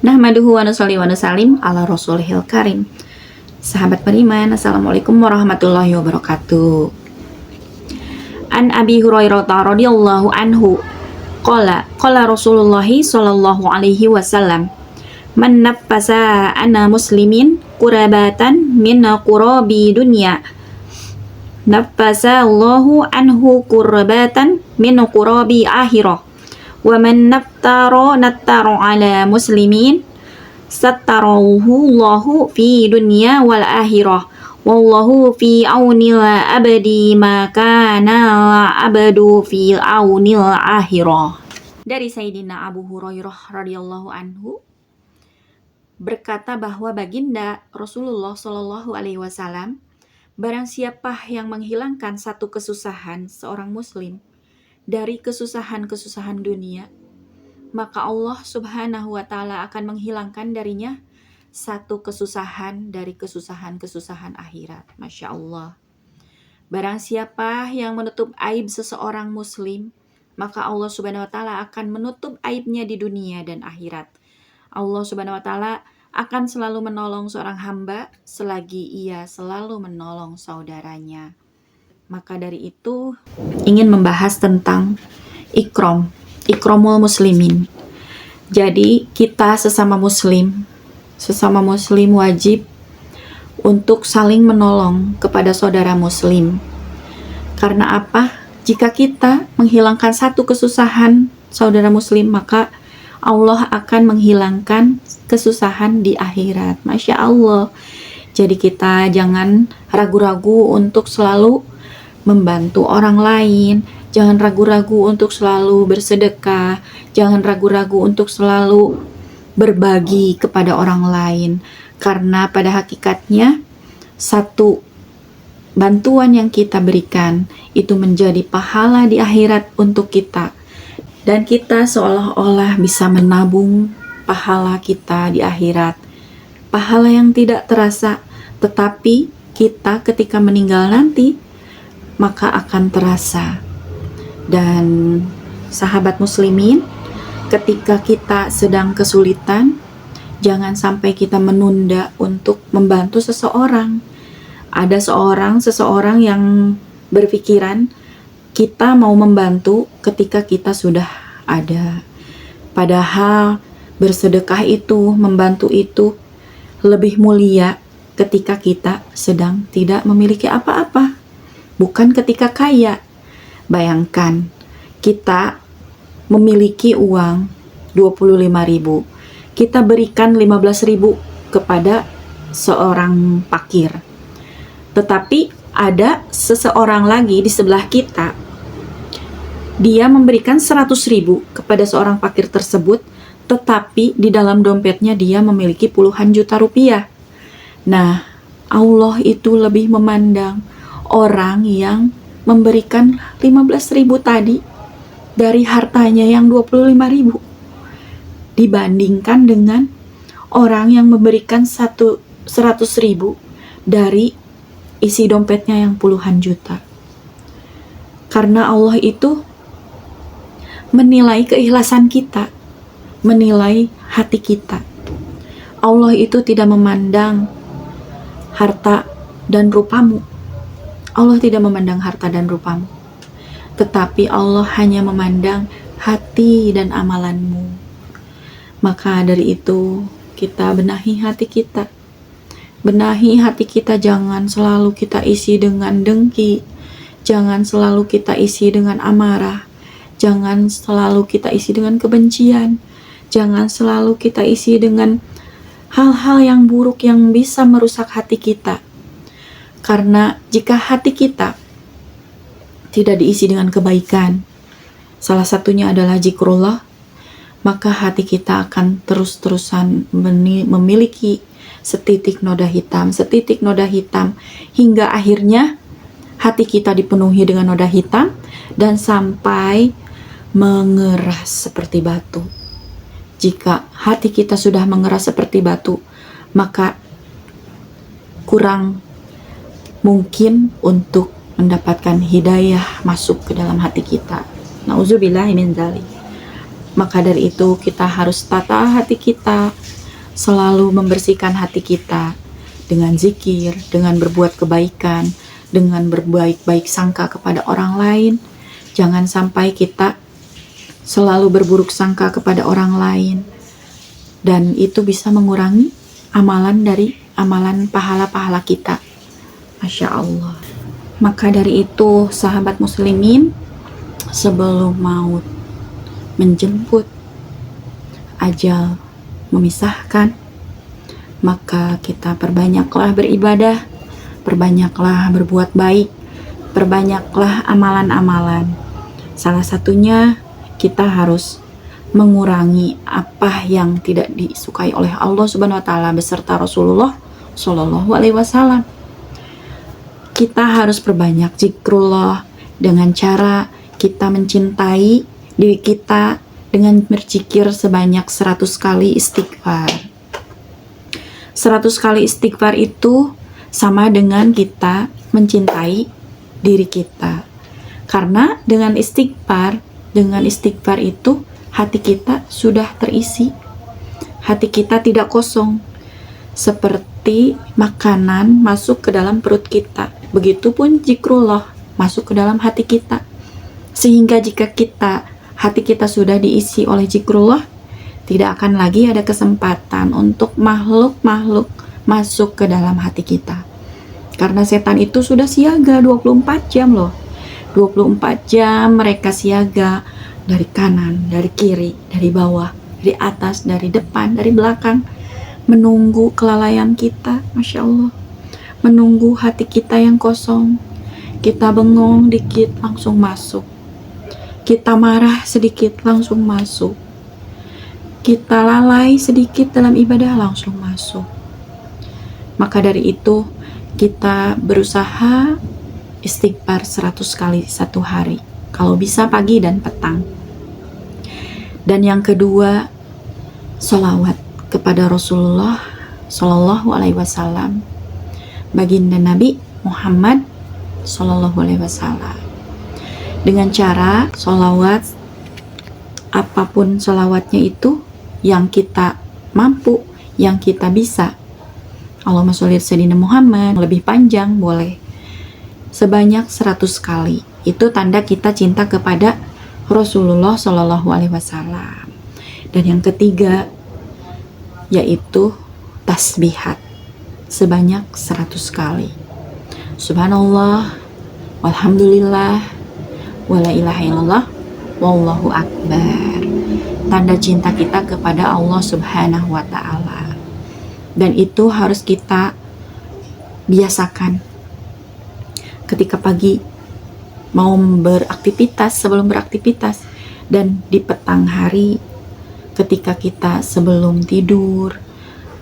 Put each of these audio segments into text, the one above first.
Nahmaduhu wa nusalli wa nusallim ala rasulihil karim. Sahabat beriman, assalamualaikum warahmatullahi wabarakatuh. An Abi Hurairah radhiyallahu anhu qala Rasulullah sallallahu alaihi wasallam, man naffasa ana muslimin qurabatan min qurabi dunya naffasa Allahu anhu qurbatan min qurabi akhirah. Wa man nattaro ala muslimin sattarahu Allahu fi dunya wal akhirah. Wallahu fi aunil abadi ma kana abadu fi aunil akhirah. Dari Sayyidina Abu Hurairah radhiyallahu anhu berkata bahwa baginda Rasulullah Shallallahu alaihi wasallam, barang siapa yang menghilangkan satu kesusahan seorang muslim dari kesusahan-kesusahan dunia, maka Allah Subhanahu wa Ta'ala akan menghilangkan darinya satu kesusahan dari kesusahan-kesusahan akhirat. Masya Allah. Barang siapa yang menutup aib seseorang muslim, maka Allah Subhanahu wa Ta'ala akan menutup aibnya di dunia dan akhirat. Allah Subhanahu wa Ta'ala akan selalu menolong seorang hamba selagi ia selalu menolong saudaranya. Maka dari itu ingin membahas tentang ikramul muslimin. Jadi kita sesama muslim wajib untuk saling menolong kepada saudara muslim. Karena apa? Jika kita menghilangkan satu kesusahan saudara muslim, maka Allah akan menghilangkan kesusahan di akhirat. Masya Allah. Jadi kita jangan ragu-ragu untuk selalu membantu orang lain, jangan ragu-ragu untuk selalu bersedekah, jangan ragu-ragu untuk selalu berbagi kepada orang lain, karena pada hakikatnya satu bantuan yang kita berikan itu menjadi pahala di akhirat untuk kita, dan kita seolah-olah bisa menabung pahala kita di akhirat, pahala yang tidak terasa, tetapi kita ketika meninggal nanti maka akan terasa. Dan sahabat muslimin, ketika kita sedang kesulitan, jangan sampai kita menunda untuk membantu seseorang. Ada seseorang yang berpikiran kita mau membantu ketika kita sudah ada. Padahal bersedekah itu, membantu itu lebih mulia ketika kita sedang tidak memiliki apa-apa, bukan ketika kaya. Bayangkan kita memiliki uang 25.000, kita berikan 15.000 kepada seorang fakir. Tetapi ada seseorang lagi di sebelah kita, dia memberikan 100.000 kepada seorang fakir tersebut, tetapi di dalam dompetnya dia memiliki puluhan juta rupiah. Nah, Allah itu lebih memandang orang yang memberikan 15.000 tadi dari hartanya yang 25.000 dibandingkan dengan orang yang memberikan 100.000 dari isi dompetnya yang puluhan juta. Karena Allah itu menilai keikhlasan kita, menilai hati kita. Allah itu tidak memandang harta dan rupamu. Allah tidak memandang harta dan rupamu, tetapi Allah hanya memandang hati dan amalanmu. Maka dari itu kita benahi hati kita. Benahi hati kita, jangan selalu kita isi dengan dengki, jangan selalu kita isi dengan amarah, jangan selalu kita isi dengan kebencian, jangan selalu kita isi dengan hal-hal yang buruk yang bisa merusak hati kita. Karena jika hati kita tidak diisi dengan kebaikan, salah satunya adalah zikrullah, maka hati kita akan terus-terusan memiliki setitik noda hitam, hingga akhirnya hati kita dipenuhi dengan noda hitam dan sampai mengeras seperti batu. Jika hati kita sudah mengeras seperti batu, maka kurang mungkin untuk mendapatkan hidayah masuk ke dalam hati kita. Nauzubillahi min dzalik. Maka dari itu kita harus tata hati kita, selalu membersihkan hati kita dengan zikir, dengan berbuat kebaikan, dengan berbaik-baik sangka kepada orang lain. Jangan sampai kita selalu berburuk sangka kepada orang lain, dan itu bisa mengurangi amalan pahala-pahala kita. Masya Allah. Maka dari itu, sahabat muslimin, sebelum maut menjemput, ajal memisahkan, maka kita perbanyaklah beribadah, perbanyaklah berbuat baik, perbanyaklah amalan-amalan. Salah satunya kita harus mengurangi apa yang tidak disukai oleh Allah Subhanahu wa taala beserta Rasulullah Shallallahu alaihi wasallam. Kita harus perbanyak zikrullah dengan cara kita mencintai diri kita dengan berzikir sebanyak 100 kali istighfar. 100 kali istighfar itu sama dengan kita mencintai diri kita. Karena dengan istighfar itu hati kita sudah terisi. Hati kita tidak kosong. Seperti makanan masuk ke dalam perut kita. Begitupun zikrullah masuk ke dalam hati kita. Sehingga jika hati kita sudah diisi oleh zikrullah, tidak akan lagi ada kesempatan untuk makhluk-makhluk masuk ke dalam hati kita. Karena setan itu sudah siaga 24 jam loh. 24 jam mereka siaga dari kanan, dari kiri, dari bawah, dari atas, dari depan, dari belakang, menunggu kelalaian kita. Masya Allah, menunggu hati kita yang kosong. Kita bengong dikit langsung masuk, kita marah sedikit langsung masuk, kita lalai sedikit dalam ibadah langsung masuk. Maka dari itu kita berusaha istighfar 100 kali satu hari, kalau bisa pagi dan petang. Dan yang kedua, sholawat kepada Rasulullah Shallallahu alaihi wasallam, baginda Nabi Muhammad Shallallahu alaihi wasallam. Dengan cara sholawat, apapun sholawatnya itu yang kita mampu, yang kita bisa. Allahumma sholli ala sayyidina Muhammad, lebih panjang boleh, sebanyak 100 kali. Itu tanda kita cinta kepada Rasulullah Shallallahu alaihi wasallam. Dan yang ketiga yaitu tasbihat sebanyak 100 kali. Subhanallah, walhamdulillah, wala ilaha illallah, wallahu akbar. Tanda cinta kita kepada Allah Subhanahu wa taala. Dan itu harus kita biasakan. Ketika pagi mau beraktivitas, sebelum beraktivitas, dan di petang hari ketika kita sebelum tidur,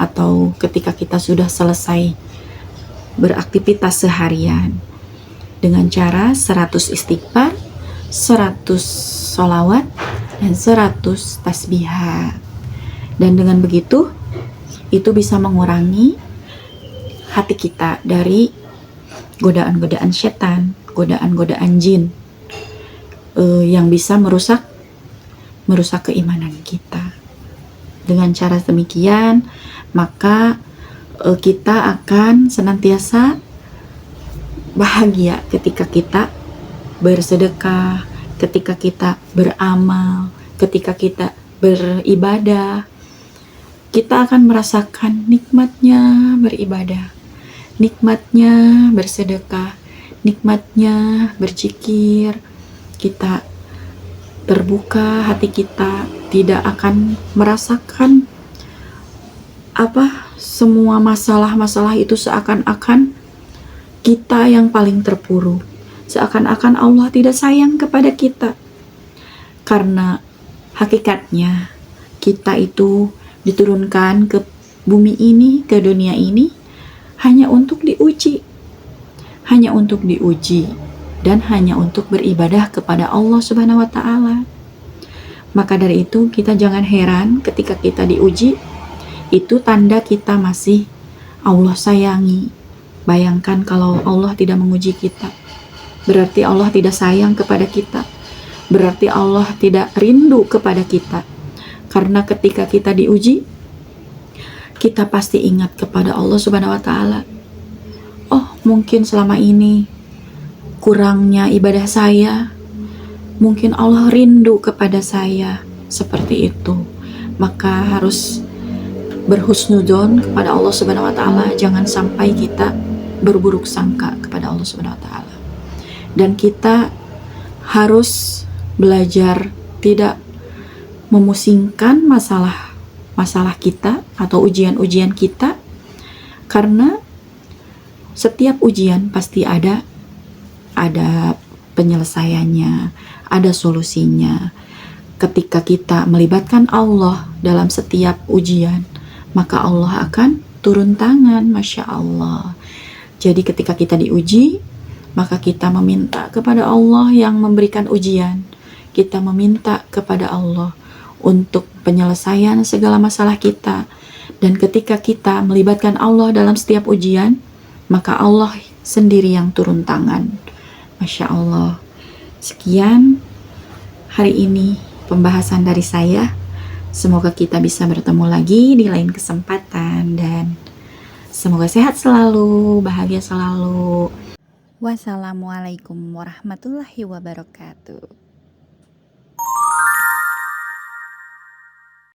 atau ketika kita sudah selesai beraktivitas seharian, dengan cara 100 istighfar, 100 sholawat, dan 100 tasbihat. Dan dengan begitu, itu bisa mengurangi hati kita dari godaan-godaan setan, godaan-godaan jin yang bisa merusak keimanan kita. Dengan cara demikian, maka kita akan senantiasa bahagia ketika kita bersedekah, ketika kita beramal, ketika kita beribadah. Kita akan merasakan nikmatnya beribadah, nikmatnya bersedekah, nikmatnya berzikir. Kita terbuka hati kita, tidak akan merasakan semua masalah-masalah itu seakan-akan kita yang paling terpuruk, seakan-akan Allah tidak sayang kepada kita. Karena hakikatnya kita itu diturunkan ke bumi ini, ke dunia ini hanya untuk diuji, dan hanya untuk beribadah kepada Allah Subhanahu wa taala. Maka dari itu kita jangan heran ketika kita diuji, itu tanda kita masih Allah sayangi. Bayangkan kalau Allah tidak menguji kita, berarti Allah tidak sayang kepada kita, berarti Allah tidak rindu kepada kita. Karena ketika kita diuji, kita pasti ingat kepada Allah Subhanahu wa taala. Oh, mungkin selama ini kurangnya ibadah saya, mungkin Allah rindu kepada saya, seperti itu. Maka harus berhusnudzon kepada Allah Subhanahu wa taala, jangan sampai kita berburuk sangka kepada Allah Subhanahu wa taala. Dan kita harus belajar tidak memusingkan masalah kita atau ujian-ujian kita, karena setiap ujian pasti ada penyelesaiannya, ada solusinya. Ketika kita melibatkan Allah dalam setiap ujian, maka Allah akan turun tangan, Masya Allah. Jadi ketika kita diuji, maka kita meminta kepada Allah yang memberikan ujian. Kita meminta kepada Allah untuk penyelesaian segala masalah kita. Dan ketika kita melibatkan Allah dalam setiap ujian, maka Allah sendiri yang turun tangan. Masya Allah. Sekian hari ini pembahasan dari saya. Semoga kita bisa bertemu lagi di lain kesempatan, dan semoga sehat selalu, bahagia selalu. Wassalamualaikum warahmatullahi wabarakatuh.